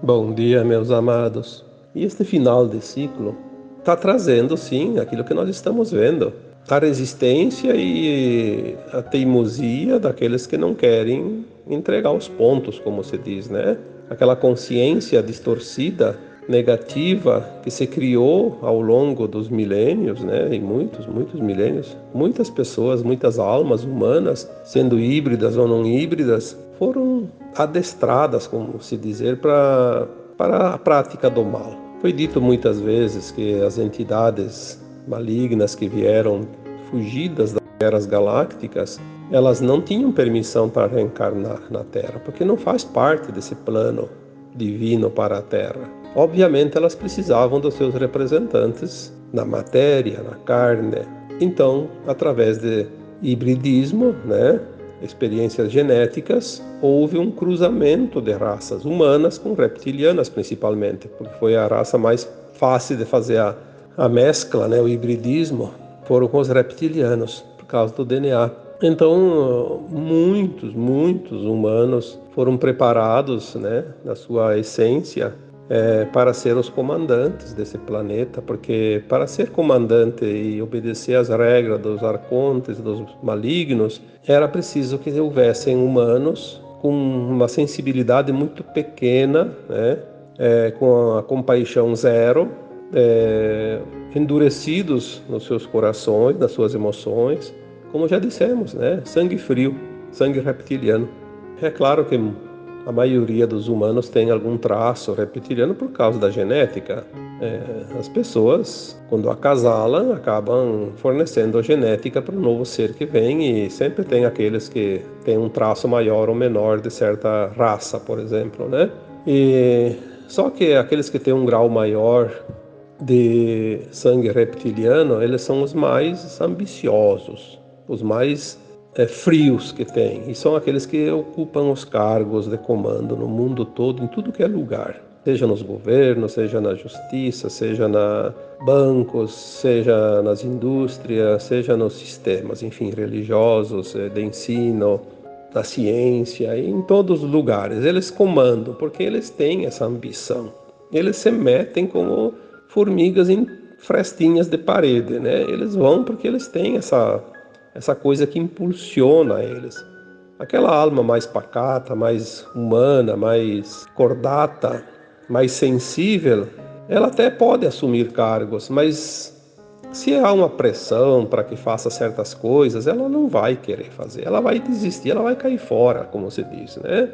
Bom dia, meus amados. E este final de ciclo está trazendo, sim, aquilo que nós estamos vendo. A resistência e a teimosia daqueles que não querem entregar os pontos, como se diz, né? Aquela consciência distorcida, negativa, que se criou ao longo dos milênios, né? E muitos milênios. Muitas pessoas, muitas almas humanas, sendo híbridas ou não híbridas, foram adestradas, como se dizer, para a prática do mal. Foi dito muitas vezes que as entidades malignas que vieram fugidas das eras galácticas, elas não tinham permissão para reencarnar na Terra, porque não faz parte desse plano divino para a Terra. Obviamente elas precisavam dos seus representantes na matéria, na carne. Então, através de hibridismo, né, experiências genéticas, houve um cruzamento de raças humanas com reptilianas principalmente, porque foi a raça mais fácil de fazer a mescla, né, o hibridismo, foram com os reptilianos, por causa do DNA. Então, muitos humanos foram preparados, né, na sua essência, para ser os comandantes desse planeta, porque para ser comandante e obedecer às regras dos arcontes, dos malignos, era preciso que houvessem humanos com uma sensibilidade muito pequena, né, com a compaixão zero, endurecidos nos seus corações, nas suas emoções, como já dissemos, né, sangue frio, sangue reptiliano. É claro que a maioria dos humanos tem algum traço reptiliano por causa da genética. As pessoas, quando acasalam, acabam fornecendo a genética para o novo ser que vem, e sempre tem aqueles que têm um traço maior ou menor de certa raça, por exemplo, né? Só que aqueles que têm um grau maior de sangue reptiliano, eles são os mais ambiciosos, os mais frios que tem, e são aqueles que ocupam os cargos de comando no mundo todo, em tudo que é lugar, seja nos governos, seja na justiça, seja na bancos, seja nas indústrias, seja nos sistemas, enfim, religiosos, de ensino, da ciência, e em todos os lugares eles comandam, porque eles têm essa ambição. Eles se metem como formigas em frestinhas de parede, né? Eles vão porque eles têm essa coisa que impulsiona eles. Aquela alma mais pacata, mais humana, mais cordata, mais sensível, ela até pode assumir cargos, mas se há uma pressão para que faça certas coisas, ela não vai querer fazer, ela vai desistir, ela vai cair fora, como se diz, né?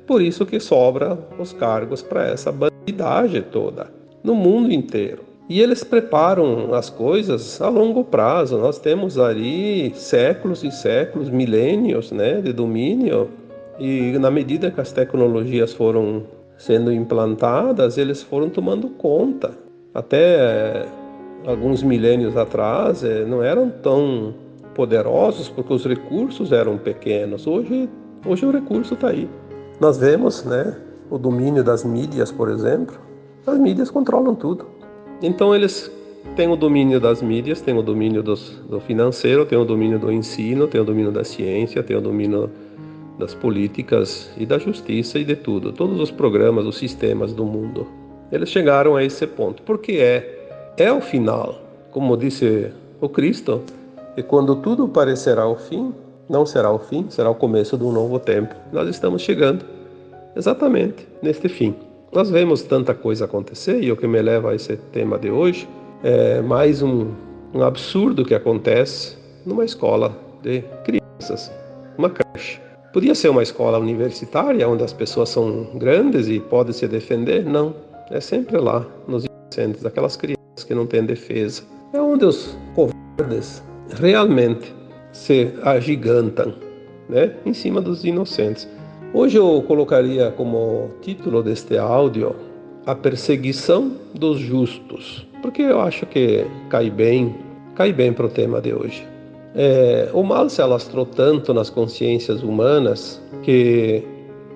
Por isso que sobra os cargos para essa bandidagem toda, no mundo inteiro. E eles preparam as coisas a longo prazo. Nós temos ali séculos e séculos, milênios, né, de domínio. E na medida que as tecnologias foram sendo implantadas, eles foram tomando conta. Até alguns milênios atrás, não eram tão poderosos porque os recursos eram pequenos. Hoje o recurso está aí. Nós vemos, né, o domínio das mídias, por exemplo. As mídias controlam tudo. Então eles têm o domínio das mídias, têm o domínio do financeiro, têm o domínio do ensino, têm o domínio da ciência, têm o domínio das políticas e da justiça e de tudo. Todos os programas, os sistemas do mundo. Eles chegaram a esse ponto. Porque é o final. Como disse o Cristo, que quando tudo parecerá o fim, não será o fim, será o começo de um novo tempo. Nós estamos chegando exatamente neste fim. Nós vemos tanta coisa acontecer, e o que me leva a esse tema de hoje é mais um absurdo que acontece numa escola de crianças, uma creche. Podia ser uma escola universitária, onde as pessoas são grandes e podem se defender? Não, é sempre lá, nos inocentes, aquelas crianças que não têm defesa. É onde os covardes realmente se agigantam, né, em cima dos inocentes. Hoje eu colocaria como título deste áudio a perseguição dos justos, porque eu acho que cai bem para o tema de hoje. O mal se alastrou tanto nas consciências humanas que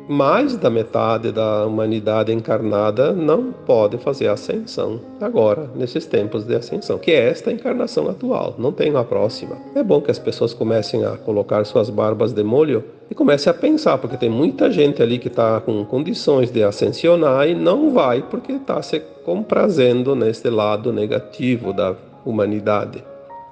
mais da metade da humanidade encarnada não pode fazer ascensão agora, nesses tempos de ascensão, que é esta encarnação atual, não tem a próxima. É bom que as pessoas comecem a colocar suas barbas de molho e comecem a pensar, porque tem muita gente ali que está com condições de ascensionar e não vai porque está se comprazendo neste lado negativo da humanidade,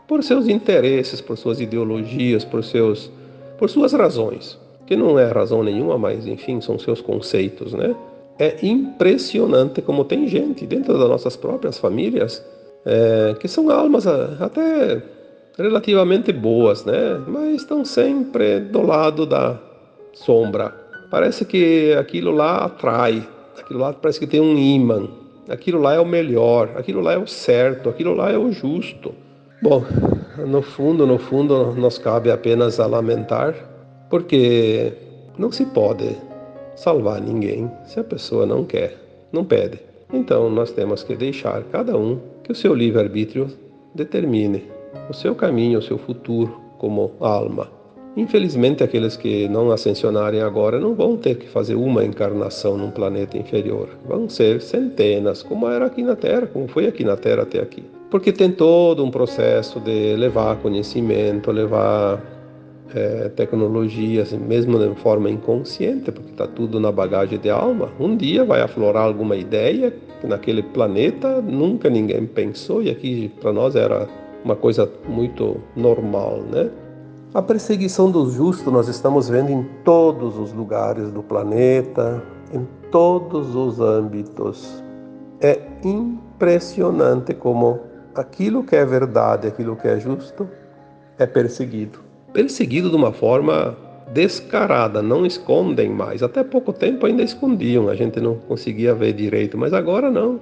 por seus interesses, por suas ideologias, por suas razões, que não é razão nenhuma, mas enfim, são seus conceitos, né? É impressionante como tem gente dentro das nossas próprias famílias que são almas até relativamente boas, né? Mas estão sempre do lado da sombra. Parece que aquilo lá atrai, aquilo lá parece que tem um ímã, aquilo lá é o melhor, aquilo lá é o certo, aquilo lá é o justo. Bom, no fundo, nos cabe apenas a lamentar, porque não se pode salvar ninguém se a pessoa não quer, não pede. Então nós temos que deixar cada um que o seu livre-arbítrio determine o seu caminho, o seu futuro como alma. Infelizmente, aqueles que não ascensionarem agora não vão ter que fazer uma encarnação num planeta inferior. Vão ser centenas, como era aqui na Terra, como foi aqui na Terra até aqui. Porque tem todo um processo de levar conhecimento, levar tecnologias, mesmo de forma inconsciente, porque está tudo na bagagem de alma. Um dia vai aflorar alguma ideia que naquele planeta nunca ninguém pensou, e aqui para nós era uma coisa muito normal, né? A perseguição dos justos nós estamos vendo em todos os lugares do planeta, em todos os âmbitos. É impressionante como aquilo que é verdade, aquilo que é justo, é perseguido. Perseguido de uma forma descarada, não escondem mais. Até pouco tempo ainda escondiam, a gente não conseguia ver direito, mas agora não.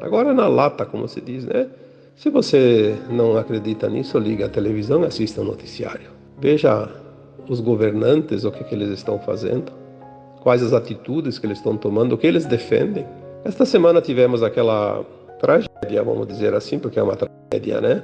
Agora é na lata, como se diz, né? Se você não acredita nisso, liga a televisão e assista o noticiário. Veja os governantes, o que eles estão fazendo, quais as atitudes que eles estão tomando, o que eles defendem. Esta semana tivemos aquela tragédia, vamos dizer assim, porque é uma tragédia, né?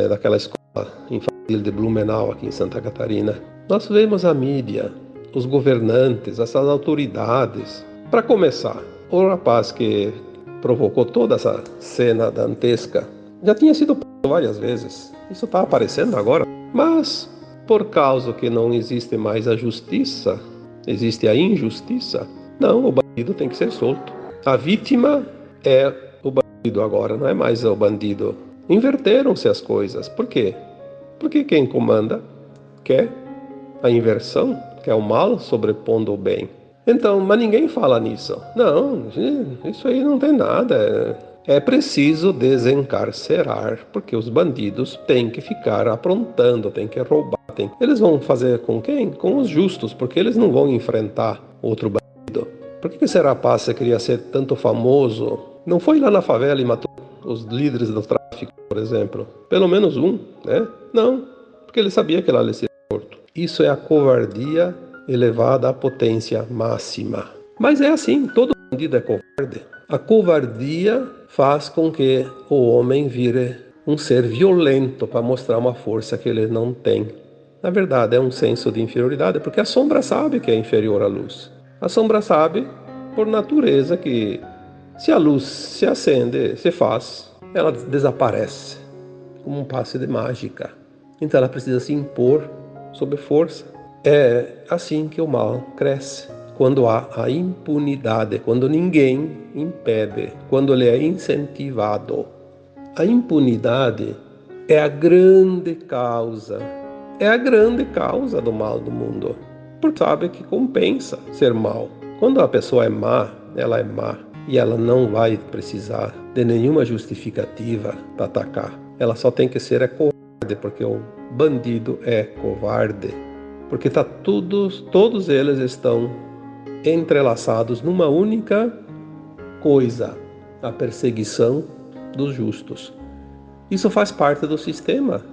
Daquela escola infantil de Blumenau, aqui em Santa Catarina. Nós vemos a mídia, os governantes, essas autoridades. Para começar, o rapaz que provocou toda essa cena dantesca já tinha sido preso várias vezes. Isso está aparecendo agora. Mas, por causa que não existe mais a justiça, existe a injustiça, não, o bandido tem que ser solto. A vítima é o bandido agora, não é mais o bandido. Inverteram-se as coisas. Por quê? Porque quem comanda quer a inversão, quer o mal sobrepondo o bem. Então, mas ninguém fala nisso. Não, isso aí não tem nada. É preciso desencarcerar, porque os bandidos têm que ficar aprontando, têm que roubar. Eles vão fazer com quem? Com os justos, porque eles não vão enfrentar outro bandido. Por que esse rapaz queria ser tanto famoso? Não foi lá na favela e matou os líderes do tráfico, por exemplo? Pelo menos um, né? Não, porque ele sabia que lá ele seria morto. Isso é a covardia elevada à potência máxima. Mas é assim, todo bandido é covarde. A covardia faz com que o homem vire um ser violento para mostrar uma força que ele não tem. Na verdade, é um senso de inferioridade, porque a sombra sabe que é inferior à luz. A sombra sabe, por natureza, que se a luz se acende, se faz, ela desaparece, como um passe de mágica. Então ela precisa se impor sob força. É assim que o mal cresce. Quando há a impunidade, quando ninguém impede, quando ele é incentivado. A impunidade é a grande causa do mal do mundo. Porque sabe que compensa ser mal. Quando a pessoa é má, ela é má e ela não vai precisar de nenhuma justificativa para atacar. Ela só tem que ser covarde, porque o bandido é covarde. Porque todos eles estão entrelaçados numa única coisa: a perseguição dos justos. Isso faz parte do sistema,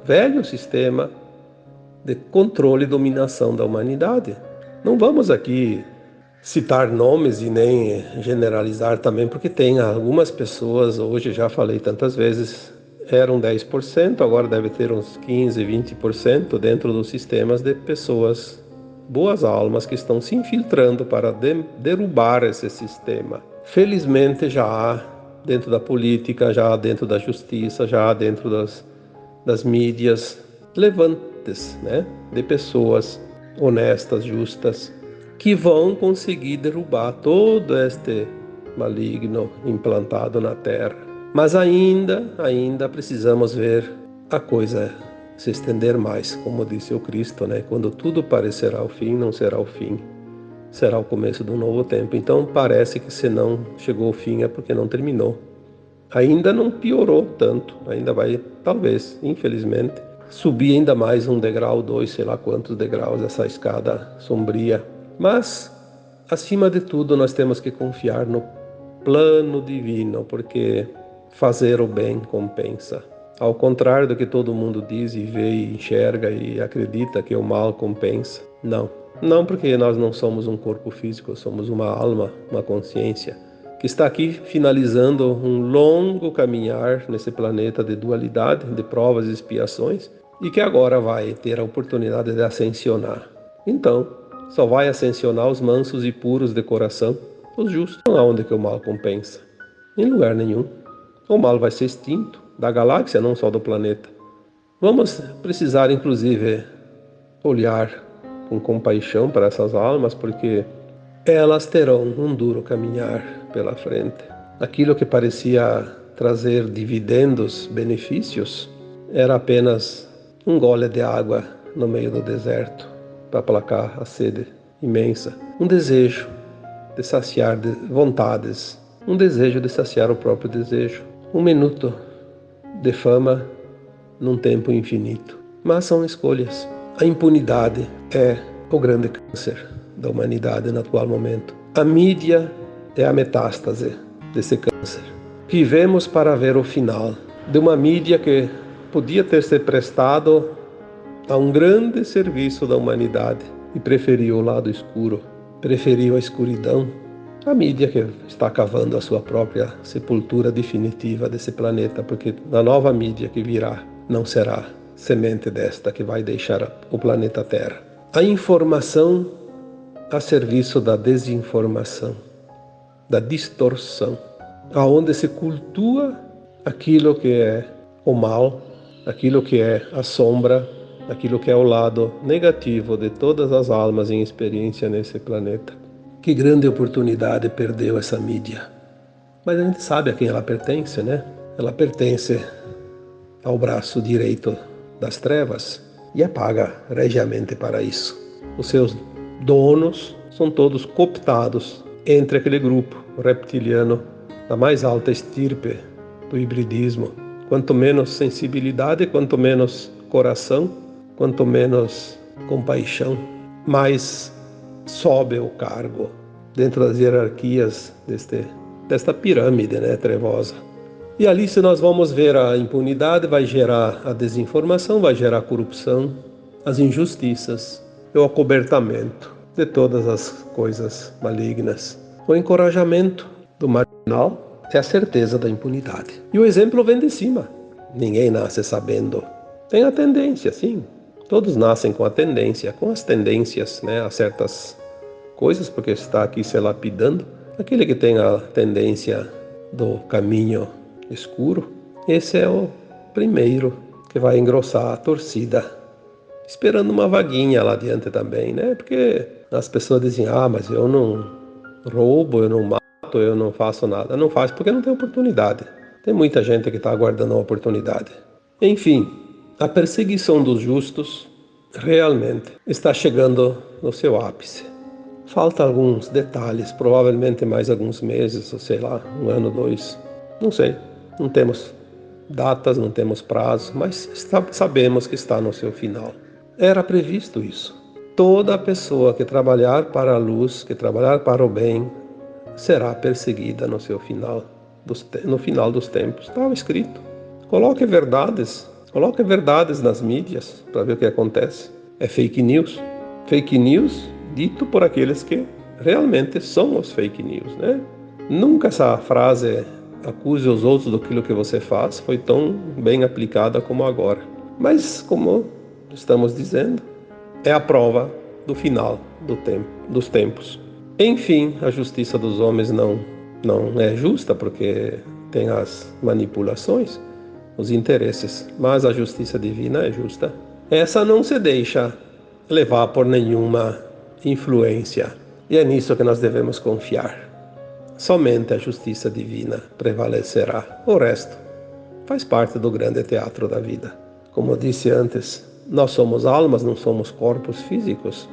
velho sistema de controle e dominação da humanidade. Não vamos aqui citar nomes e nem generalizar também, porque tem algumas pessoas, hoje já falei tantas vezes, eram 10%, agora deve ter uns 15, 20% dentro dos sistemas de pessoas boas almas que estão se infiltrando para derrubar esse sistema. Felizmente já há dentro da política, já há dentro da justiça, já há dentro das mídias, levantes, né, de pessoas honestas, justas, que vão conseguir derrubar todo este maligno implantado na Terra. Mas ainda precisamos ver a coisa se estender mais, como disse o Cristo, né? Quando tudo parecerá o fim, não será o fim, será o começo de um novo tempo. Então parece que se não chegou ao fim é porque não terminou. Ainda não piorou tanto, ainda vai, talvez, infelizmente, subir ainda mais um degrau, dois, sei lá quantos degraus, essa escada sombria. Mas, acima de tudo, nós temos que confiar no plano divino, porque fazer o bem compensa. Ao contrário do que todo mundo diz e vê e enxerga e acredita que o mal compensa. Não porque nós não somos um corpo físico, somos uma alma, uma consciência, que está aqui finalizando um longo caminhar nesse planeta de dualidade, de provas e expiações, e que agora vai ter a oportunidade de ascensionar. Então, só vai ascensionar os mansos e puros de coração, os justos. Aonde que o mal compensa? Em lugar nenhum. O mal vai ser extinto da galáxia, não só do planeta. Vamos precisar, inclusive, olhar com compaixão para essas almas, porque elas terão um duro caminhar pela frente. Aquilo que parecia trazer dividendos, benefícios, era apenas um gole de água no meio do deserto para aplacar a sede imensa. Um desejo de saciar vontades, um desejo de saciar o próprio desejo. Um minuto de fama num tempo infinito. Mas são escolhas. A impunidade é o grande câncer da humanidade no atual momento. A mídia é a metástase desse câncer. Vivemos para ver o final de uma mídia que podia ter se prestado a um grande serviço da humanidade e preferiu o lado escuro, preferiu a escuridão. A mídia que está cavando a sua própria sepultura definitiva desse planeta, porque na nova mídia que virá não será semente desta que vai deixar o planeta Terra. A informação a serviço da desinformação, da distorção, aonde se cultua aquilo que é o mal, aquilo que é a sombra, aquilo que é o lado negativo de todas as almas em experiência nesse planeta. Que grande oportunidade perdeu essa mídia. Mas a gente sabe a quem ela pertence, né? Ela pertence ao braço direito das trevas e é paga regiamente para isso. Os seus donos são todos cooptados entre aquele grupo reptiliano da mais alta estirpe do hibridismo. Quanto menos sensibilidade, quanto menos coração, quanto menos compaixão, mais sobe o cargo dentro das hierarquias desta pirâmide, né, trevosa. E ali, se nós vamos ver a impunidade, vai gerar a desinformação, vai gerar a corrupção, as injustiças e o acobertamento de todas as coisas malignas. O encorajamento do marginal é a certeza da impunidade. E o exemplo vem de cima. Ninguém nasce sabendo. Tem a tendência, sim. Todos nascem com a tendência, com as tendências, né, a certas coisas, porque está aqui se lapidando. Aquele que tem a tendência do caminho escuro, esse é o primeiro que vai engrossar a torcida, esperando uma vaguinha lá adiante também, né? Porque as pessoas dizem, mas eu não roubo, eu não mato, eu não faço nada. Não faz porque não tem oportunidade. Tem muita gente que está aguardando a oportunidade. Enfim, a perseguição dos justos realmente está chegando no seu ápice. Falta alguns detalhes, provavelmente mais alguns meses, ou sei lá, 1 ano, 2, não sei. Não temos datas, não temos prazo, mas sabemos que está no seu final. Era previsto isso. Toda pessoa que trabalhar para a luz, que trabalhar para o bem, será perseguida no seu final, no final dos tempos. Estava escrito. Coloque verdades nas mídias para ver o que acontece. É fake news. Fake news dito por aqueles que realmente são os fake news, né? Nunca essa frase acuse os outros daquilo que você faz foi tão bem aplicada como agora. Mas, como estamos dizendo, é a prova do final dos tempos. Enfim, a justiça dos homens não é justa, porque tem as manipulações, os interesses, mas a justiça divina é justa. Essa não se deixa levar por nenhuma influência, e é nisso que nós devemos confiar. Somente a justiça divina prevalecerá. O resto faz parte do grande teatro da vida. Como eu disse antes, nós somos almas, não somos corpos físicos.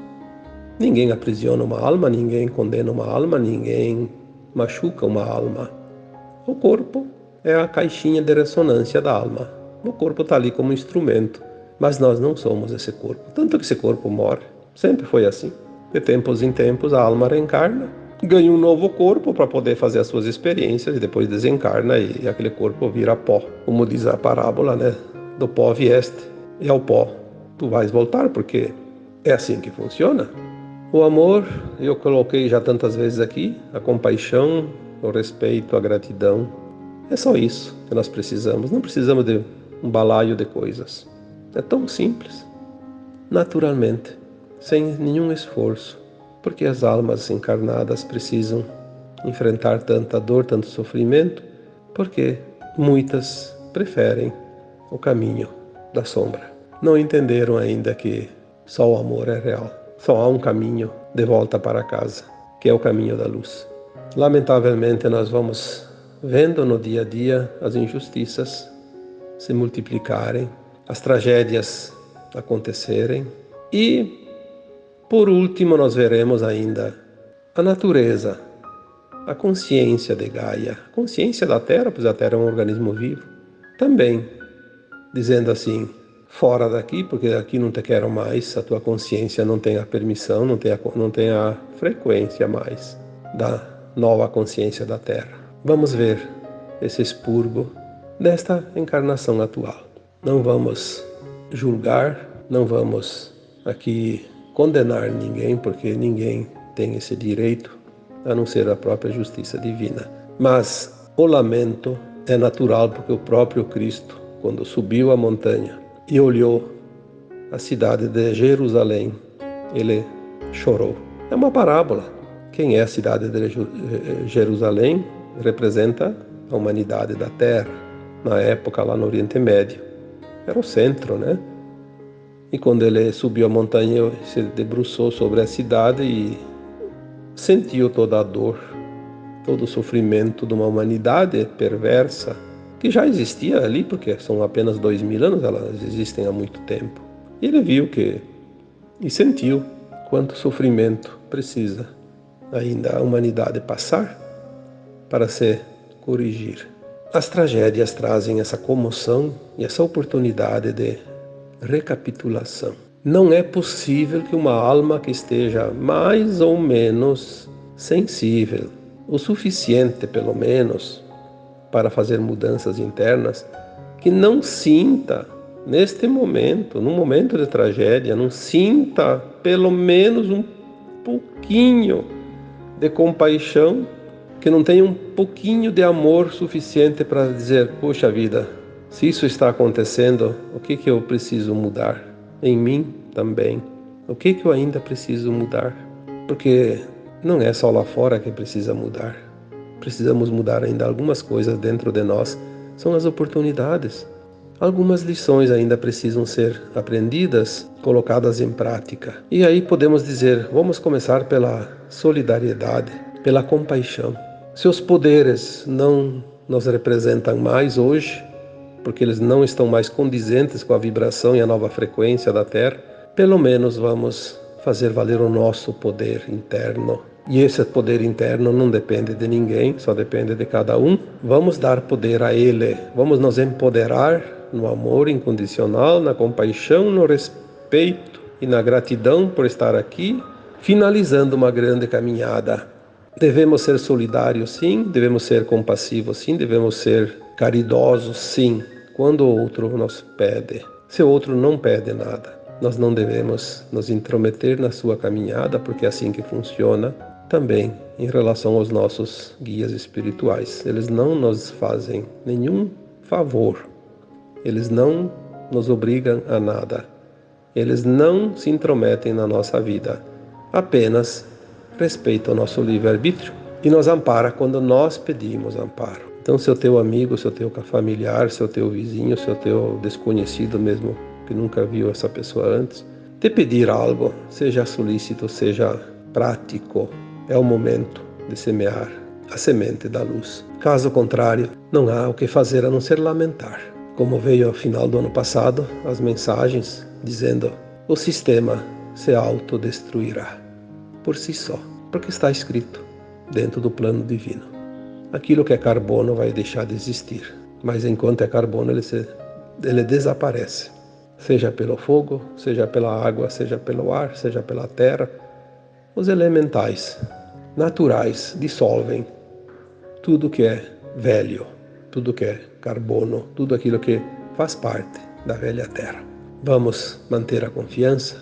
Ninguém aprisiona uma alma, ninguém condena uma alma, ninguém machuca uma alma. O corpo é a caixinha de ressonância da alma. O corpo está ali como instrumento, mas nós não somos esse corpo. Tanto que esse corpo morre. Sempre foi assim. De tempos em tempos a alma reencarna, ganha um novo corpo para poder fazer as suas experiências e depois desencarna e aquele corpo vira pó. Como diz a parábola, né? Do pó vieste e ao pó tu vais voltar, porque é assim que funciona. O amor, eu coloquei já tantas vezes aqui, a compaixão, o respeito, a gratidão. É só isso que nós precisamos. Não precisamos de um balaio de coisas. É tão simples, naturalmente, sem nenhum esforço, porque as almas encarnadas precisam enfrentar tanta dor, tanto sofrimento, porque muitas preferem o caminho da sombra. Não entenderam ainda que só o amor é real. Só há um caminho de volta para casa, que é o caminho da luz. Lamentavelmente, nós vamos vendo no dia a dia as injustiças se multiplicarem, as tragédias acontecerem e, por último, nós veremos ainda a natureza, a consciência de Gaia, a consciência da Terra, pois a Terra é um organismo vivo, também dizendo assim: fora daqui, porque aqui não te quero mais, a tua consciência não tem a permissão, não tem a frequência mais da nova consciência da Terra. Vamos ver esse expurgo desta encarnação atual. Não vamos julgar, não vamos aqui condenar ninguém, porque ninguém tem esse direito, a não ser a própria justiça divina. Mas o lamento é natural, porque o próprio Cristo, quando subiu a montanha e olhou a cidade de Jerusalém, ele chorou. É uma parábola. Quem é a cidade de Jerusalém? Representa a humanidade da Terra. Na época, lá no Oriente Médio, era o centro, né? E quando ele subiu a montanha, ele se debruçou sobre a cidade e sentiu toda a dor, todo o sofrimento de uma humanidade perversa, que já existia ali, porque são apenas 2000 anos, elas existem há muito tempo. E ele viu e sentiu quanto sofrimento precisa ainda a humanidade passar para se corrigir. As tragédias trazem essa comoção e essa oportunidade de recapitulação. Não é possível que uma alma que esteja mais ou menos sensível, o suficiente pelo menos, para fazer mudanças internas, que não sinta neste momento, num momento de tragédia, não sinta pelo menos um pouquinho de compaixão, que não tenha um pouquinho de amor suficiente para dizer: poxa vida, se isso está acontecendo, o que eu preciso mudar? Em mim também. O que eu ainda preciso mudar? Porque não é só lá fora que precisa mudar. Precisamos mudar ainda algumas coisas dentro de nós. São as oportunidades. Algumas lições ainda precisam ser aprendidas, colocadas em prática. E aí podemos dizer: vamos começar pela solidariedade, pela compaixão. Se os poderes não nos representam mais hoje, porque eles não estão mais condizentes com a vibração e a nova frequência da Terra, pelo menos vamos fazer valer o nosso poder interno. E esse poder interno não depende de ninguém, só depende de cada um. Vamos dar poder a ele, vamos nos empoderar no amor incondicional, na compaixão, no respeito e na gratidão por estar aqui, finalizando uma grande caminhada. Devemos ser solidários, sim, devemos ser compassivos, sim, devemos ser caridosos, sim, quando o outro nos pede. Se o outro não pede nada, nós não devemos nos intrometer na sua caminhada, porque é assim que funciona também em relação aos nossos guias espirituais. Eles não nos fazem nenhum favor, eles não nos obrigam a nada. Eles não se intrometem na nossa vida, apenas respeitam o nosso livre-arbítrio e nos ampara quando nós pedimos amparo. Então, se o teu amigo, se o teu familiar, se o teu vizinho, se o teu desconhecido mesmo, que nunca viu essa pessoa antes, te pedir algo, seja solícito, seja prático, é o momento de semear a semente da luz. Caso contrário, não há o que fazer a não ser lamentar. Como veio ao final do ano passado, as mensagens dizendo: o sistema se autodestruirá por si só, porque está escrito dentro do plano divino. Aquilo que é carbono vai deixar de existir, mas enquanto é carbono ele desaparece, seja pelo fogo, seja pela água, seja pelo ar, seja pela terra. Os elementais naturais dissolvem tudo que é velho, tudo que é carbono, tudo aquilo que faz parte da velha terra. Vamos manter a confiança,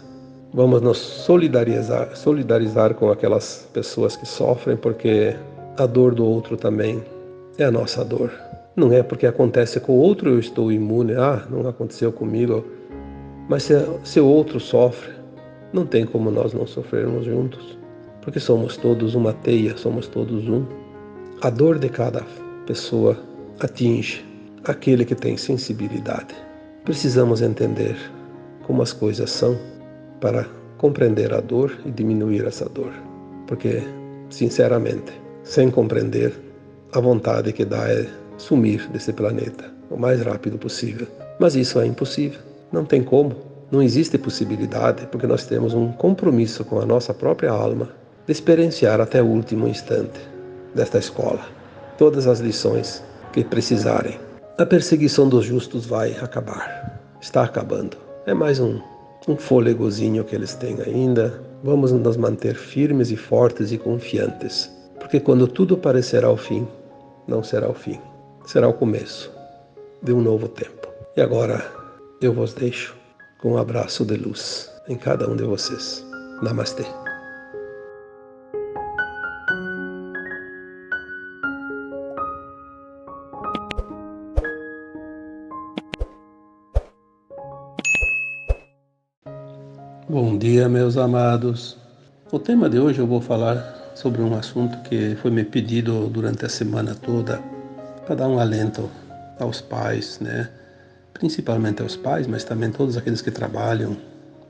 vamos nos solidarizar com aquelas pessoas que sofrem, porque a dor do outro também é a nossa dor. Não é porque acontece com o outro eu estou imune, não aconteceu comigo. Mas se o outro sofre, não tem como nós não sofrermos juntos, porque somos todos uma teia, somos todos um. A dor de cada pessoa atinge aquele que tem sensibilidade. Precisamos entender como as coisas são para compreender a dor e diminuir essa dor. Porque, sinceramente, sem compreender, a vontade que dá é sumir desse planeta o mais rápido possível. Mas isso é impossível. Não tem como. Não existe possibilidade, porque nós temos um compromisso com a nossa própria alma de experienciar até o último instante desta escola todas as lições que precisarem. A perseguição dos justos vai acabar. Está acabando. É mais um fôlegozinho que eles têm ainda. Vamos nos manter firmes e fortes e confiantes, porque quando tudo parecerá o fim, não será o fim. Será o começo de um novo tempo. E agora eu vos deixo com um abraço de luz em cada um de vocês. Namastê. Bom dia, meus amados. O tema de hoje eu vou falar sobre um assunto que foi me pedido durante a semana toda, para dar um alento aos pais, né? Principalmente aos pais, mas também todos aqueles que trabalham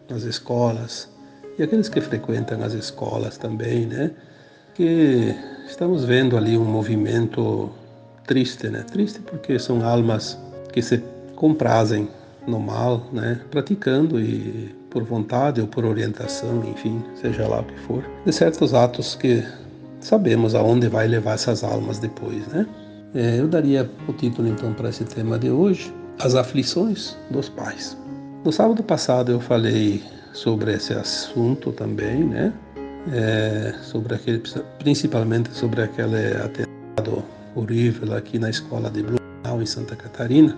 nas escolas e aqueles que frequentam as escolas também, né? Que estamos vendo ali um movimento triste, né? Triste porque são almas que se comprazem no mal, né? Praticando e por vontade ou por orientação, enfim, seja lá o que for, de certos atos que sabemos aonde vai levar essas almas depois, né? Eu daria o título então para esse tema de hoje: as aflições dos pais. No sábado passado eu falei sobre esse assunto também, né? Principalmente sobre aquele atentado horrível aqui na escola de Blumenau, em Santa Catarina.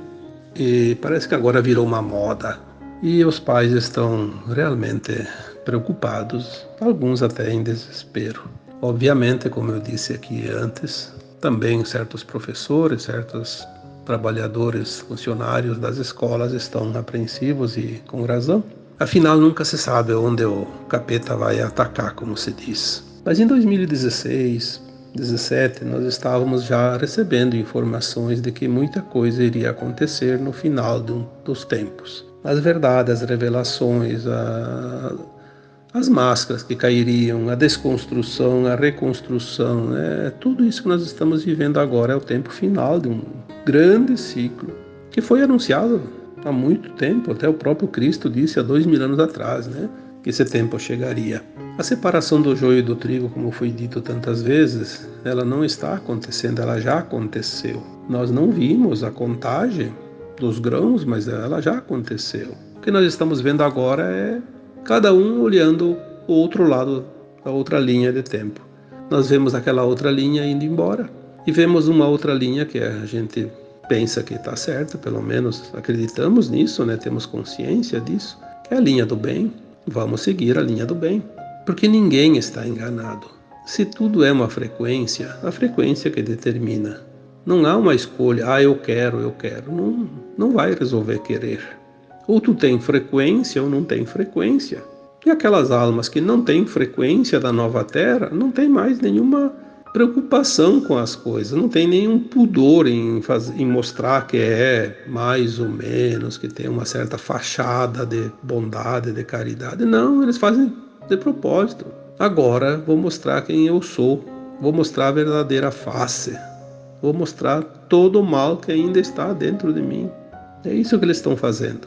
E parece que agora virou uma moda. E os pais estão realmente preocupados, alguns até em desespero. Obviamente, como eu disse aqui antes, também certos professores, certos trabalhadores, funcionários das escolas estão apreensivos e com razão. Afinal, nunca se sabe onde o capeta vai atacar, como se diz. Mas em 2016, 2017, nós estávamos já recebendo informações de que muita coisa iria acontecer no final dos tempos. As verdades, as revelações, as máscaras que cairiam, a desconstrução, a reconstrução, tudo isso que nós estamos vivendo agora é o tempo final de um grande ciclo que foi anunciado há muito tempo. Até o próprio Cristo disse há 2000 anos atrás, né, que esse tempo chegaria. A separação do joio e do trigo, como foi dito tantas vezes, ela não está acontecendo, ela já aconteceu. Nós não vimos a contagem dos grãos, mas ela já aconteceu. O que nós estamos vendo agora é cada um olhando o outro lado, a outra linha de tempo. Nós vemos aquela outra linha indo embora e vemos uma outra linha que a gente pensa que está certa, pelo menos acreditamos nisso, né? Temos consciência disso, que é a linha do bem. Vamos seguir a linha do bem, porque ninguém está enganado. Se tudo é uma frequência, a frequência que determina. Não há uma escolha, eu quero. Não vai resolver querer. Ou tu tem frequência ou não tem frequência. E aquelas almas que não têm frequência da nova terra não tem mais nenhuma preocupação com as coisas, não tem nenhum pudor em mostrar que é mais ou menos, que tem uma certa fachada de bondade, de caridade. Não, eles fazem de propósito. Agora vou mostrar quem eu sou, vou mostrar a verdadeira face, vou mostrar todo o mal que ainda está dentro de mim. É isso que eles estão fazendo.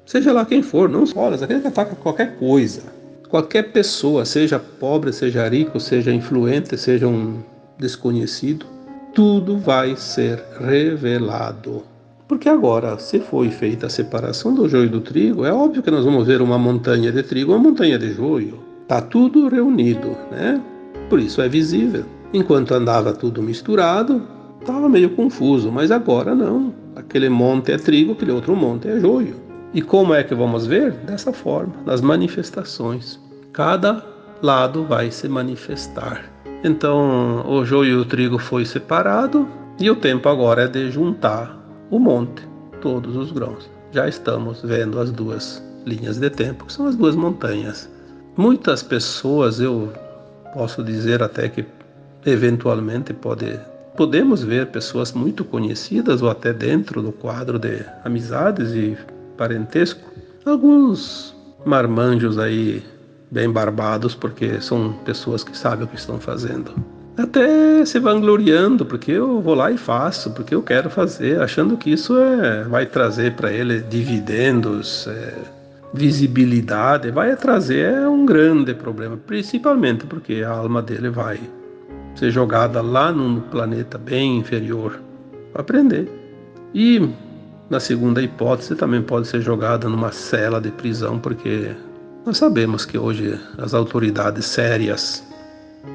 Seja lá quem for, não só eles, aquele que ataca qualquer coisa. Qualquer pessoa, seja pobre, seja rico, seja influente, seja um desconhecido, tudo vai ser revelado. Porque agora, se foi feita a separação do joio e do trigo, é óbvio que nós vamos ver uma montanha de trigo, uma montanha de joio. Está tudo reunido, né? Por isso é visível. Enquanto andava tudo misturado, estava meio confuso, mas agora não. Aquele monte é trigo, aquele outro monte é joio. E como é que vamos ver? Dessa forma, nas manifestações. Cada lado vai se manifestar. Então, o joio e o trigo foi separado e o tempo agora é de juntar o monte, todos os grãos. Já estamos vendo as duas linhas de tempo, que são as duas montanhas. Muitas pessoas, eu posso dizer até que eventualmente podemos ver pessoas muito conhecidas ou até dentro do quadro de amizades e parentesco, alguns marmanjos aí bem barbados, porque são pessoas que sabem o que estão fazendo. Até se vangloriando, porque eu vou lá e faço, porque eu quero fazer, achando que isso vai trazer para ele dividendos, visibilidade, vai trazer um grande problema, principalmente porque a alma dele vai ser jogada lá num planeta bem inferior para aprender. E na segunda hipótese, também pode ser jogada numa cela de prisão, porque nós sabemos que hoje as autoridades sérias,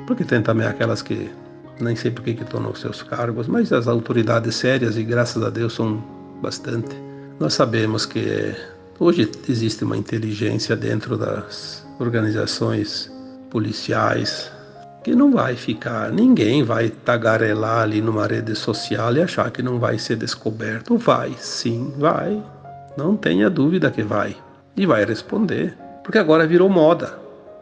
porque tem também aquelas que nem sei por que estão nos seus cargos, mas as autoridades sérias, e graças a Deus são bastante, nós sabemos que hoje existe uma inteligência dentro das organizações policiais, que não vai ficar, ninguém vai tagarelar ali numa rede social e achar que não vai ser descoberto. Vai, sim, vai. Não tenha dúvida que vai. E vai responder. Porque agora virou moda.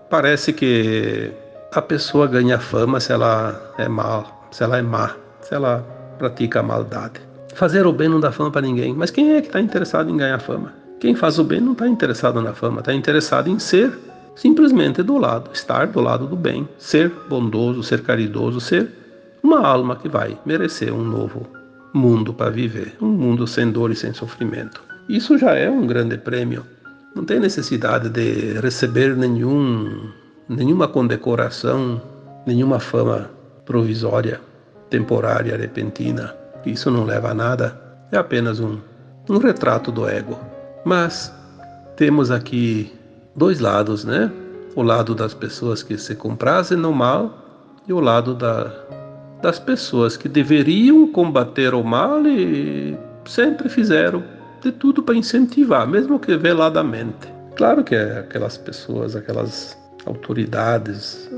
Parece que a pessoa ganha fama se ela é mal, se ela é má, se ela pratica a maldade. Fazer o bem não dá fama para ninguém. Mas quem é que está interessado em ganhar fama? Quem faz o bem não está interessado na fama, está interessado em ser simplesmente estar do lado do bem, ser bondoso, ser caridoso, ser uma alma que vai merecer um novo mundo para viver, um mundo sem dor e sem sofrimento. Isso já é um grande prêmio. Não tem necessidade de receber nenhuma condecoração, nenhuma fama provisória, temporária, repentina. Isso não leva a nada, é apenas um retrato do ego. Mas temos aqui dois lados, né? O lado das pessoas que se comprazem no mal e o lado das pessoas que deveriam combater o mal e sempre fizeram de tudo para incentivar, mesmo que veladamente. Claro que aquelas pessoas, aquelas autoridades,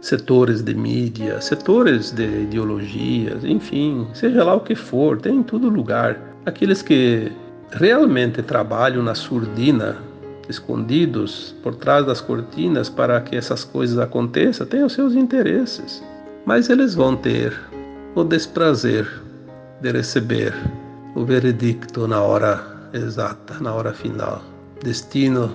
setores de mídia, setores de ideologias, enfim, seja lá o que for, tem em todo lugar. Aqueles que realmente trabalham na surdina, escondidos por trás das cortinas para que essas coisas aconteçam, têm os seus interesses. Mas eles vão ter o desprazer de receber o veredicto na hora exata, na hora final. Destino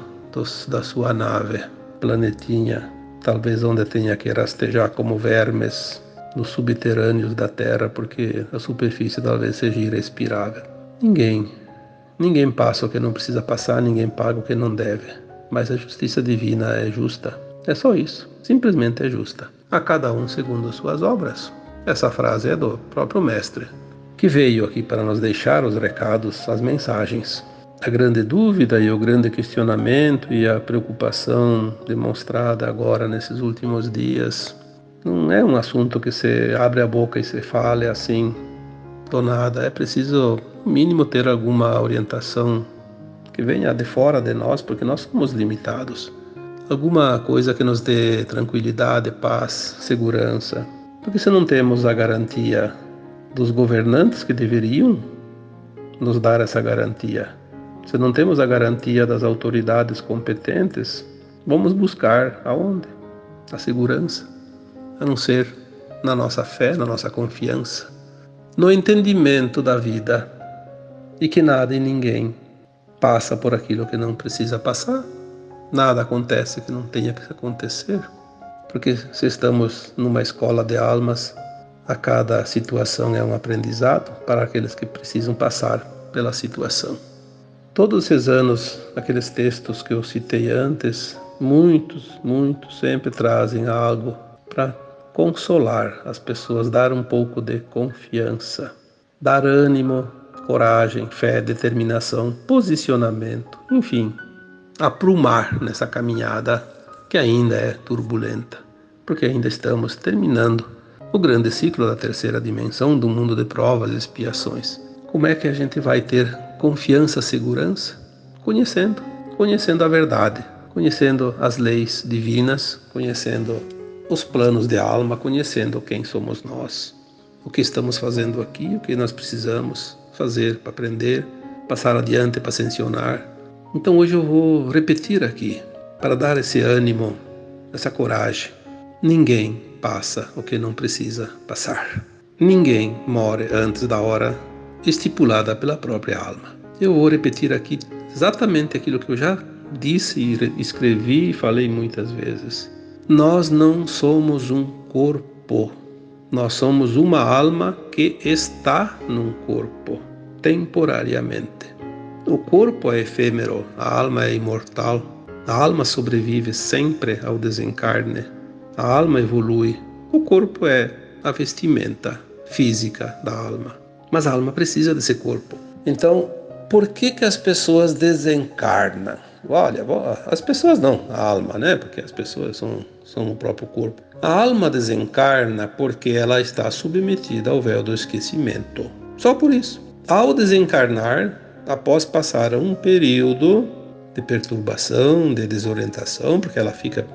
da sua nave, planetinha, talvez onde tenha que rastejar como vermes nos subterrâneos da Terra, porque a superfície talvez seja irrespirável. Ninguém passa o que não precisa passar, ninguém paga o que não deve. Mas a justiça divina é justa. É só isso. Simplesmente é justa. A cada um segundo as suas obras. Essa frase é do próprio Mestre, que veio aqui para nos deixar os recados, as mensagens. A grande dúvida e o grande questionamento e a preocupação demonstrada agora nesses últimos dias não é um assunto que você abre a boca e se fale assim do nada. É preciso, no mínimo, ter alguma orientação que venha de fora de nós, porque nós somos limitados. Alguma coisa que nos dê tranquilidade, paz, segurança. Porque se não temos a garantia dos governantes que deveriam nos dar essa garantia, Se não temos a garantia das autoridades competentes, vamos buscar aonde? A segurança, a não ser na nossa fé, na nossa confiança, no entendimento da vida e que nada e ninguém passa por aquilo que não precisa passar, nada acontece que não tenha que acontecer, porque se estamos numa escola de almas, a cada situação é um aprendizado para aqueles que precisam passar pela situação. Todos esses anos, aqueles textos que eu citei antes, muitos sempre trazem algo para consolar as pessoas, dar um pouco de confiança, dar ânimo, coragem, fé, determinação, posicionamento, enfim, aprumar nessa caminhada que ainda é turbulenta, porque ainda estamos terminando o grande ciclo da terceira dimensão do mundo de provas e expiações. Como é que a gente vai ter confiança, segurança? Conhecendo a verdade, conhecendo as leis divinas, conhecendo os planos de alma, conhecendo quem somos nós, o que estamos fazendo aqui, o que nós precisamos fazer para aprender, passar adiante para ascensionar. Então hoje eu vou repetir aqui, para dar esse ânimo, essa coragem. Ninguém passa o que não precisa passar. Ninguém morre antes da hora estipulada pela própria alma. Eu vou repetir aqui exatamente aquilo que eu já disse e escrevi e falei muitas vezes. Nós não somos um corpo. Nós somos uma alma que está num corpo, temporariamente. O corpo é efêmero, a alma é imortal. A alma sobrevive sempre ao desencarne. A alma evolui. O corpo é a vestimenta física da alma. Mas a alma precisa desse corpo. Então, por que as pessoas desencarnam? Olha, as pessoas não, a alma, né? Porque as pessoas são o próprio corpo. A alma desencarna porque ela está submetida ao véu do esquecimento. Só por isso. Ao desencarnar, após passar um período de perturbação, de desorientação, porque ela fica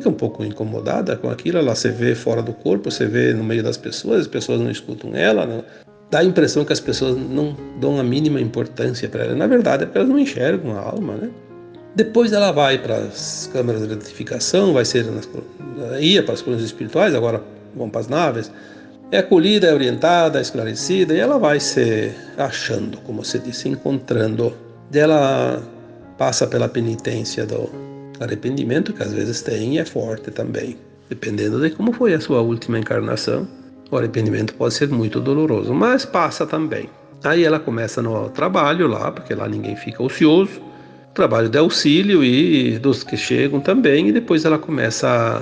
um pouco incomodada com aquilo, ela se vê fora do corpo, se vê no meio das pessoas, as pessoas não escutam ela, não. Dá a impressão que as pessoas não dão a mínima importância para ela. Na verdade, é porque elas não enxergam a alma, né? Depois ela vai para as câmaras de retificação, ia para as colunas espirituais, agora vão para as naves, é acolhida, é orientada, é esclarecida, e ela vai se achando, como se diz, se encontrando. Ela passa pela penitência do arrependimento, que às vezes tem e é forte também. Dependendo de como foi a sua última encarnação, o arrependimento pode ser muito doloroso, mas passa também. Aí ela começa no trabalho lá, porque lá ninguém fica ocioso, trabalho de auxílio e dos que chegam também, e depois ela começa a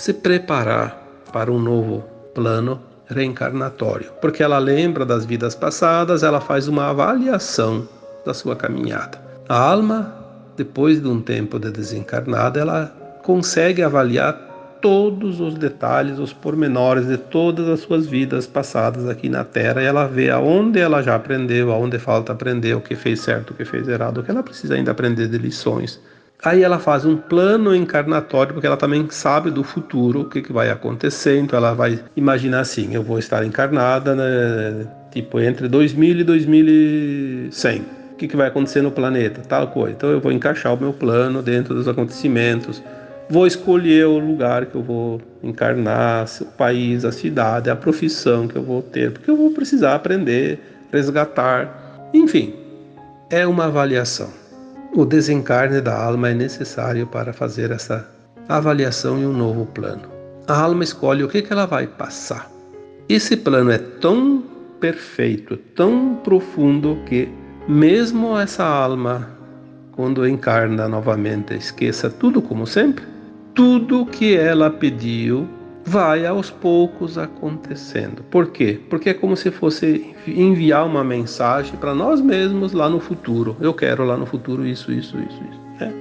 se preparar para um novo plano reencarnatório, porque ela lembra das vidas passadas, ela faz uma avaliação da sua caminhada. A alma, depois de um tempo de desencarnada, ela consegue avaliar todos os detalhes, os pormenores de todas as suas vidas passadas aqui na Terra, e ela vê aonde ela já aprendeu, aonde falta aprender, o que fez certo, o que fez errado, o que ela precisa ainda aprender de lições. Aí ela faz um plano encarnatório, porque ela também sabe do futuro, o que vai acontecer, então ela vai imaginar assim, eu vou estar encarnada, né, tipo entre 2000 e 2100. O que vai acontecer no planeta? Tal coisa. Então eu vou encaixar o meu plano dentro dos acontecimentos, vou escolher o lugar que eu vou encarnar, o país, a cidade, a profissão que eu vou ter, porque eu vou precisar aprender, resgatar, enfim, é uma avaliação. O desencarne da alma é necessário para fazer essa avaliação em um novo plano. A alma escolhe o que ela vai passar. Esse plano é tão perfeito, tão profundo que mesmo essa alma, quando encarna novamente, esqueça tudo como sempre, tudo que ela pediu vai aos poucos acontecendo. Por quê? Porque é como se fosse enviar uma mensagem para nós mesmos lá no futuro. Eu quero lá no futuro isso. É.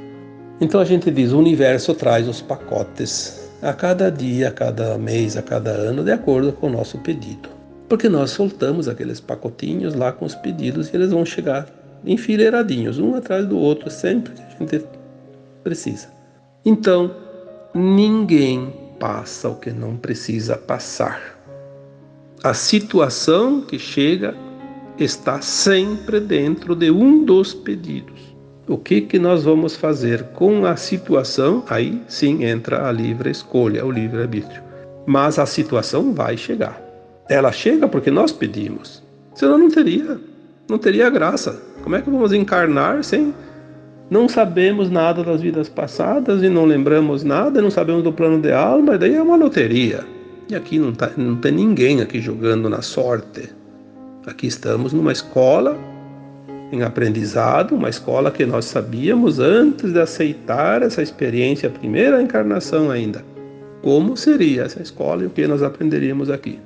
Então a gente diz, o universo traz os pacotes a cada dia, a cada mês, a cada ano, de acordo com o nosso pedido. Porque nós soltamos aqueles pacotinhos lá com os pedidos e eles vão chegar enfileiradinhos, um atrás do outro, sempre que a gente precisa. Então, ninguém passa o que não precisa passar. A situação que chega está sempre dentro de um dos pedidos. O que nós vamos fazer com a situação? Aí sim entra a livre escolha, o livre-arbítrio. Mas a situação vai chegar. Ela chega porque nós pedimos. Senão não teria graça. Como é que vamos encarnar sem... Não sabemos nada das vidas passadas e não lembramos nada, não sabemos do plano de alma, e daí é uma loteria. E aqui não tem ninguém aqui jogando na sorte. Aqui estamos numa escola, em aprendizado, uma escola que nós sabíamos antes de aceitar essa experiência, a primeira encarnação ainda. Como seria essa escola e o que nós aprenderíamos aqui?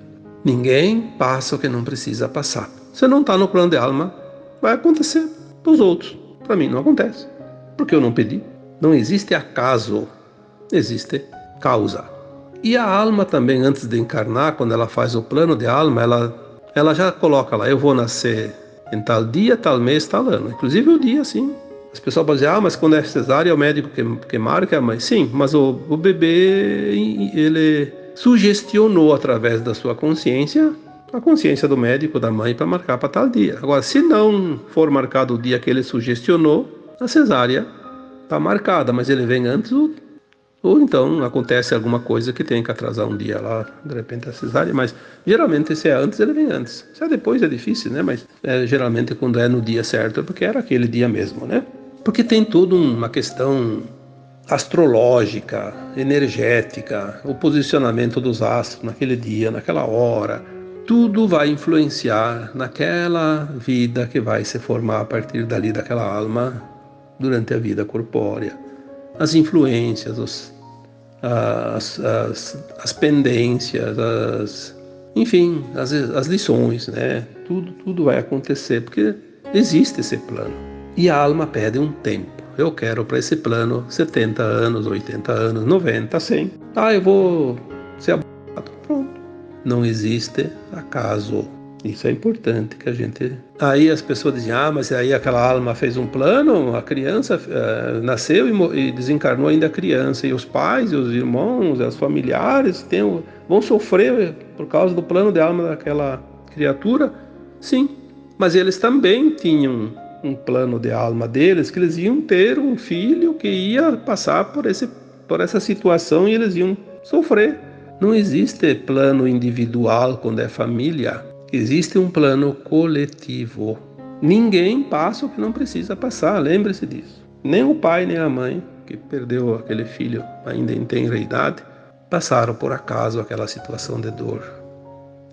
Ninguém passa o que não precisa passar. Se não está no plano de alma, vai acontecer para os outros. Para mim não acontece. Porque eu não pedi. Não existe acaso, existe causa. E a alma também, antes de encarnar, quando ela faz o plano de alma, ela já coloca lá, eu vou nascer em tal dia, tal mês, tal ano. Inclusive o dia, sim. As pessoas podem dizer, mas quando é cesárea é o médico que marca, mas sim, mas o bebê, ele sugestionou através da sua consciência, a consciência do médico, da mãe, para marcar para tal dia. Agora, se não for marcado o dia que ele sugestionou, a cesárea está marcada, mas ele vem antes ou então acontece alguma coisa que tem que atrasar um dia lá, de repente a cesárea, mas geralmente se é antes, ele vem antes. Se é depois é difícil, né? Mas geralmente quando é no dia certo é porque era aquele dia mesmo, né? Porque tem tudo uma questão astrológica, energética, o posicionamento dos astros naquele dia, naquela hora. Tudo vai influenciar naquela vida que vai se formar a partir dali, daquela alma, durante a vida corpórea. As influências, as pendências, enfim, as lições, né? Tudo vai acontecer, porque existe esse plano. E a alma pede um tempo. Eu quero para esse plano 70 anos, 80 anos, 90, 100. Eu vou ser abortado. Pronto. Não existe acaso. Isso é importante que a gente... Aí as pessoas dizem, mas aí aquela alma fez um plano, a criança nasceu e desencarnou ainda criança, e os pais, e os irmãos, e os familiares vão sofrer por causa do plano de alma daquela criatura? Sim, mas eles também tinham um plano de alma deles, que eles iam ter um filho que ia passar por essa situação e eles iam sofrer. Não existe plano individual quando é família. Existe um plano coletivo. Ninguém passa o que não precisa passar, lembre-se disso. Nem o pai, nem a mãe, que perdeu aquele filho ainda em tenra idade, passaram por acaso aquela situação de dor.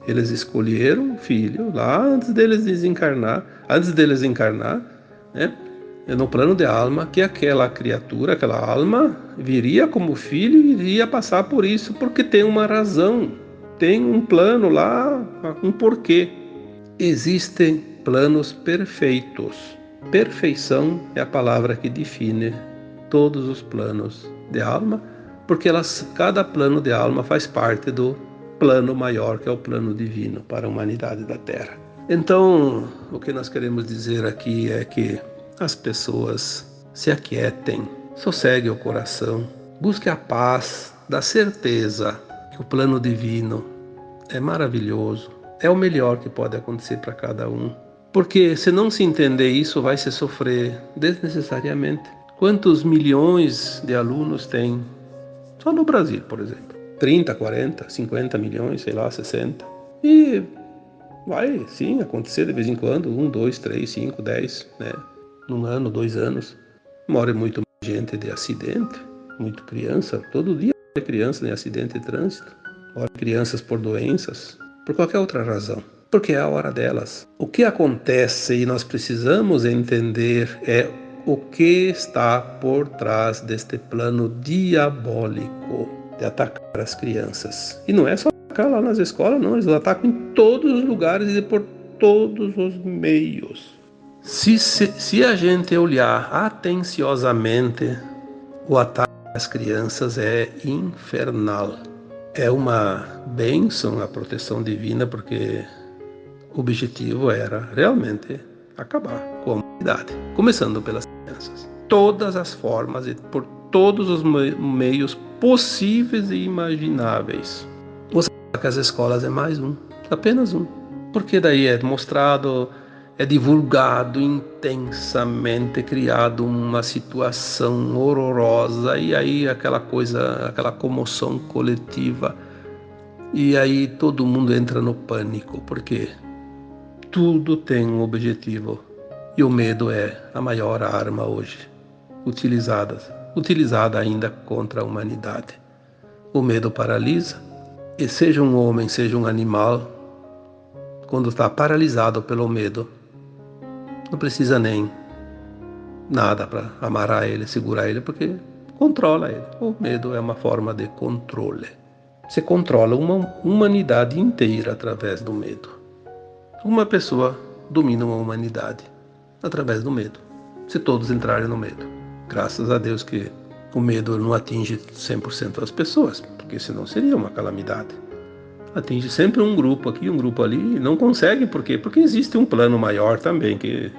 Eles escolheram o filho lá antes deles encarnar, né? No plano de alma, que aquela criatura, aquela alma, viria como filho e iria passar por isso, porque tem uma razão. Tem um plano lá, um porquê. Existem planos perfeitos. Perfeição é a palavra que define todos os planos de alma, porque cada plano de alma faz parte do plano maior, que é o plano divino para a humanidade da Terra. Então, o que nós queremos dizer aqui é que as pessoas se aquietem, sosseguem o coração, busquem a paz da certeza que o plano divino é maravilhoso, é o melhor que pode acontecer para cada um. Porque se não se entender isso, vai se sofrer desnecessariamente. Quantos milhões de alunos tem? Só no Brasil, por exemplo. 30, 40, 50 milhões, sei lá, 60. E vai, sim, acontecer de vez em quando, 1, 2, 3, 5, 10, né? Num ano, 2 anos. Morre muito gente de acidente, muito criança, todo dia tem criança em acidente de trânsito. Morre crianças por doenças, por qualquer outra razão. Porque é a hora delas. O que acontece e nós precisamos entender é o que está por trás deste plano diabólico de atacar as crianças. E não é só atacar lá nas escolas, não. Eles atacam em todos os lugares e por todos os meios. Se a gente olhar atenciosamente, o ataque às crianças é infernal. É uma bênção a proteção divina, porque o objetivo era realmente acabar com a humanidade, começando pelas crianças. Todas as formas e por todos os meios possíveis e imagináveis. Você sabe que as escolas é mais um, apenas um. Porque daí é mostrado é divulgado intensamente, criado uma situação horrorosa, e aí aquela coisa, aquela comoção coletiva, e aí todo mundo entra no pânico, porque tudo tem um objetivo, e o medo é a maior arma hoje, utilizada ainda contra a humanidade. O medo paralisa, e seja um homem, seja um animal, quando está paralisado pelo medo, não precisa nem nada para amarrar ele, segurar ele, porque controla ele. O medo é uma forma de controle. Você controla uma humanidade inteira através do medo. Uma pessoa domina uma humanidade através do medo, se todos entrarem no medo. Graças a Deus que o medo não atinge 100% das pessoas, porque senão seria uma calamidade. Atinge sempre um grupo aqui, um grupo ali, e não consegue, por quê? Porque existe um plano maior também, que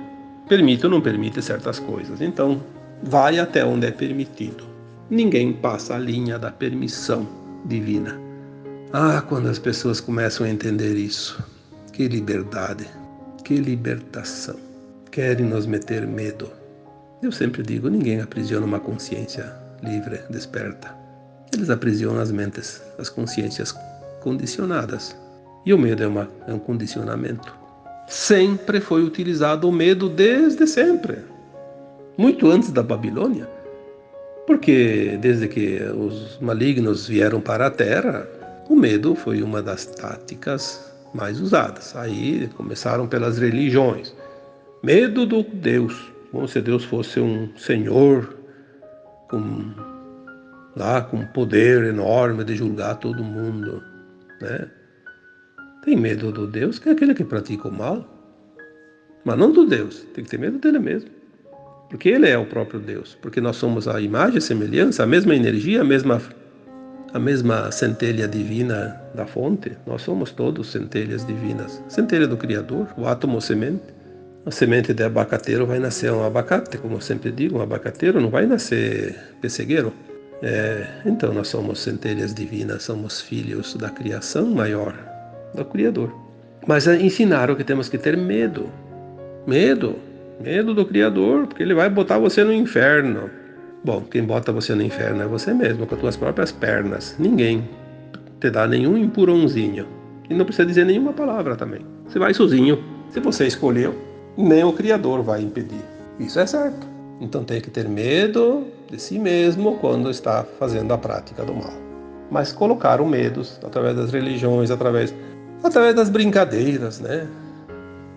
permite ou não permite certas coisas. Então, vai até onde é permitido. Ninguém passa a linha da permissão divina. Quando as pessoas começam a entender isso, que liberdade, que libertação. Querem nos meter medo. Eu sempre digo, ninguém aprisiona uma consciência livre, desperta. Eles aprisionam as mentes, as consciências condicionadas. E o medo é um condicionamento. Sempre foi utilizado o medo desde sempre. Muito antes da Babilônia. Porque desde que os malignos vieram para a Terra, o medo foi uma das táticas mais usadas. Aí começaram pelas religiões. Medo do Deus. Como se Deus fosse um senhor com poder enorme de julgar todo mundo, né? Tem medo do Deus, que é aquele que pratica o mal, mas não do Deus. Tem que ter medo dele mesmo, porque ele é o próprio Deus, porque nós somos a imagem e semelhança, a mesma energia, a mesma centelha divina da fonte. Nós somos todos centelhas divinas, centelha do Criador, o átomo semente. A semente de abacateiro vai nascer um abacate, como eu sempre digo, um abacateiro não vai nascer pessegueiro. Então nós somos centelhas divinas, somos filhos da criação maior, do Criador. Mas ensinaram que temos que ter medo. Medo do Criador, porque ele vai botar você no inferno. Bom, quem bota você no inferno é você mesmo, com as tuas próprias pernas. Ninguém te dá nenhum empurrãozinho. E não precisa dizer nenhuma palavra também. Você vai sozinho. Se você escolheu, nem o Criador vai impedir. Isso é certo. Então tem que ter medo de si mesmo quando está fazendo a prática do mal. Mas colocaram medos através das religiões, através das brincadeiras, né?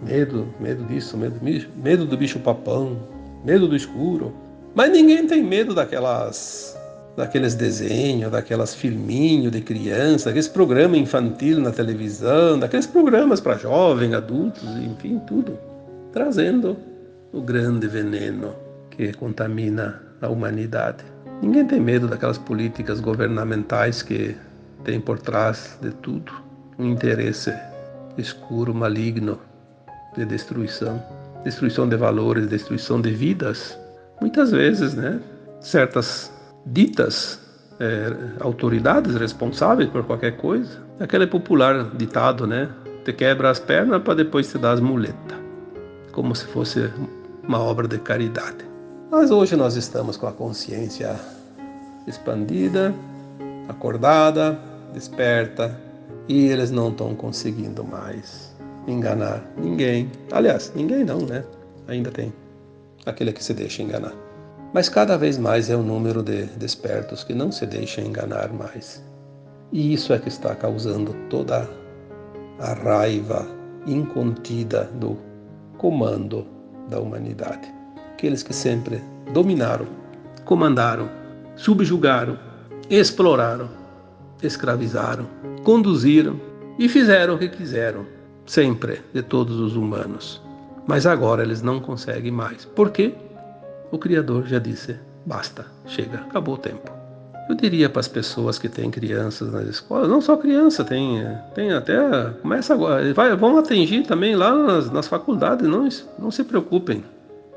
Medo disso, medo do bicho papão, medo do escuro. Mas ninguém tem medo daqueles desenhos, daquelas filminhos de criança, daqueles programas infantil na televisão, daqueles programas para jovens, adultos, enfim, tudo. Trazendo o grande veneno que contamina a humanidade. Ninguém tem medo daquelas políticas governamentais que tem por trás de tudo um interesse escuro, maligno, de destruição de valores, destruição de vidas. Muitas vezes, né, certas ditas autoridades responsáveis por qualquer coisa, aquele popular ditado, né, te quebra as pernas para depois te dar as muletas, como se fosse uma obra de caridade. Mas hoje nós estamos com a consciência expandida, acordada, desperta, e eles não estão conseguindo mais enganar ninguém. Aliás, ninguém não, né? Ainda tem aquele que se deixa enganar. Mas cada vez mais é o número de despertos que não se deixam enganar mais. E isso é que está causando toda a raiva incontida do comando da humanidade. Aqueles que sempre dominaram, comandaram, subjugaram, exploraram, escravizaram, conduziram e fizeram o que quiseram, sempre, de todos os humanos. Mas agora eles não conseguem mais. Por quê? O Criador já disse, basta, chega, acabou o tempo. Eu diria para as pessoas que têm crianças nas escolas, não só criança, tem até, começa agora, vão atingir também lá nas faculdades, não se preocupem.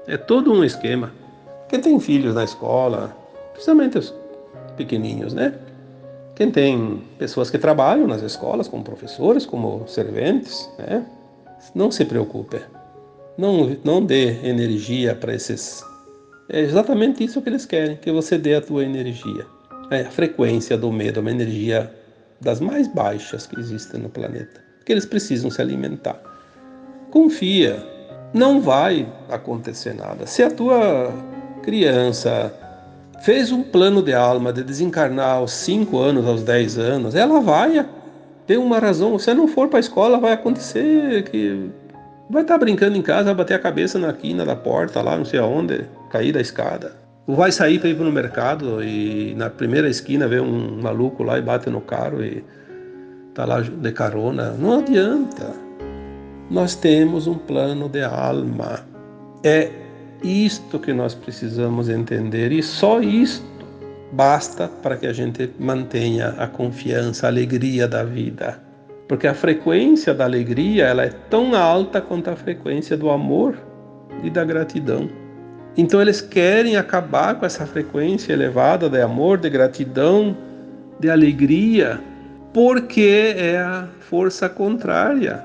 É todo um esquema. Quem tem filhos na escola, principalmente os pequeninhos, né? Quem tem pessoas que trabalham nas escolas como professores, como serventes, né? Não se preocupe. Não dê energia para esses. É exatamente isso que eles querem, que você dê a tua energia. A frequência do medo é uma energia das mais baixas que existem no planeta, que eles precisam se alimentar. Confia, não vai acontecer nada. Se a tua criança fez um plano de alma de desencarnar aos 5 anos, aos 10 anos, ela vai ter uma razão. Se ela não for para a escola, vai acontecer que vai estar brincando em casa, vai bater a cabeça na quina da porta, lá não sei aonde, cair da escada. Ou vai sair para ir no mercado e na primeira esquina vê um maluco lá e bate no carro e tá lá de carona. Não adianta. Nós temos um plano de alma. É isto que nós precisamos entender e só isto basta para que a gente mantenha a confiança, a alegria da vida. Porque a frequência da alegria ela é tão alta quanto a frequência do amor e da gratidão. Então eles querem acabar com essa frequência elevada de amor, de gratidão, de alegria, porque é a força contrária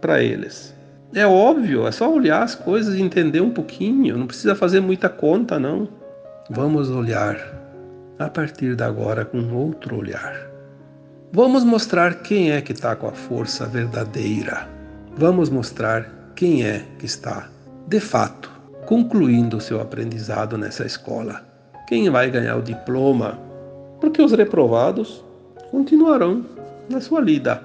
para eles. É óbvio, é só olhar as coisas e entender um pouquinho, não precisa fazer muita conta não. Vamos olhar a partir de agora com outro olhar. Vamos mostrar quem é que está com a força verdadeira. Vamos mostrar quem é que está, de fato, concluindo o seu aprendizado nessa escola. Quem vai ganhar o diploma, porque os reprovados continuarão na sua lida,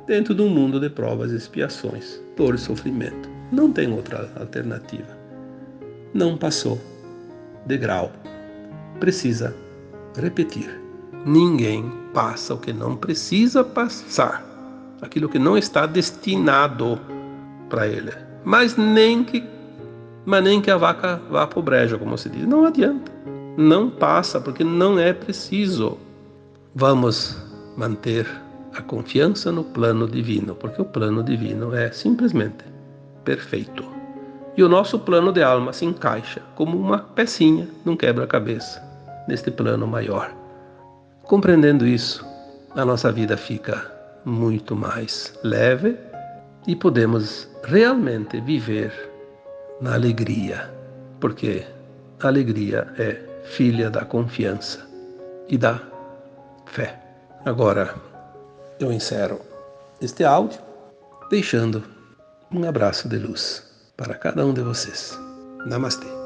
dentro de um mundo de provas e expiações, dor e sofrimento. Não tem outra alternativa. Não passou de grau. Precisa repetir. Ninguém passa o que não precisa passar, aquilo que não está destinado para ele. Mas nem que a vaca vá para o brejo, como se diz. Não adianta. Não passa porque não é preciso. Vamos manter a confiança no plano divino, porque o plano divino é simplesmente perfeito. E o nosso plano de alma se encaixa como uma pecinha num quebra-cabeça, neste plano maior. Compreendendo isso, a nossa vida fica muito mais leve e podemos realmente viver na alegria, porque a alegria é filha da confiança e da fé. Agora, eu encerro este áudio deixando um abraço de luz para cada um de vocês. Namastê.